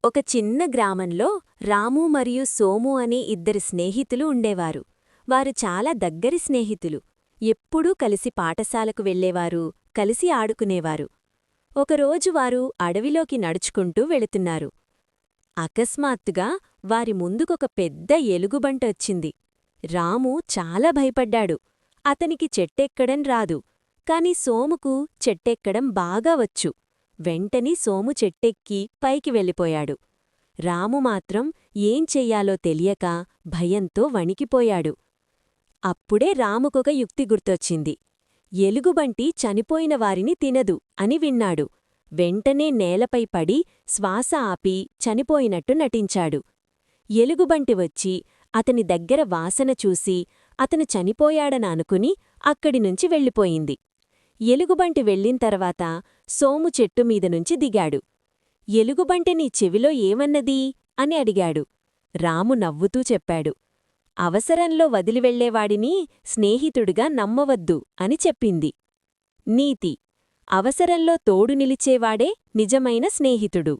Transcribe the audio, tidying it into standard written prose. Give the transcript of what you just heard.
ఒక చిన్న గ్రామంలో రాము మరియు సోము అనే ఇద్దరు స్నేహితులు ఉండేవారు. వారు చాలా దగ్గరి స్నేహితులు. ఎప్పుడూ కలిసి పాఠశాలకు వెళ్లేవారు, కలిసి ఆడుకునేవారు. ఒకరోజు వారు అడవిలోకి నడుచుకుంటూ వెళుతున్నారు. అకస్మాత్తుగా వారి ముందుకొక పెద్ద ఎలుగుబంటి వచ్చింది. రాము చాలా భయపడ్డాడు. అతనికి చెట్టెక్కడం రాదు, కాని సోముకు చెట్టెక్కడం బాగా వచ్చు. వెంటనే సోము చెట్టెక్కి పైకి వెళ్ళిపోయాడు. రాము మాత్రం ఏం చెయ్యాలో తెలియక భయంతో వణికిపోయాడు. అప్పుడే రాముకొక యుక్తి గుర్తొచ్చింది. ఎలుగుబంటి చనిపోయిన వారిని తినదు అని విన్నాడు. వెంటనే నేలపై పడి శ్వాస ఆపి చనిపోయినట్టు నటించాడు. ఎలుగుబంటి వచ్చి అతని దగ్గర వాసన చూసి అతను చనిపోయాడన అనుకుని అక్కడినుంచి వెళ్ళిపోయింది. ఎలుగుబంటి వెళ్ళింతర్వాత సోము చెట్టుమీదనుంచి దిగాడు. ఎలుగుబంటి నీ చెవిలో ఏమన్నదీ అని అడిగాడు. రాము నవ్వుతూ చెప్పాడు. అవసరంలో వదిలివెళ్లేవాడిని స్నేహితుడిగా నమ్మవద్దు అని చెప్పింది. నీతి: అవసరంలో తోడు నిలిచేవాడే నిజమైన స్నేహితుడు.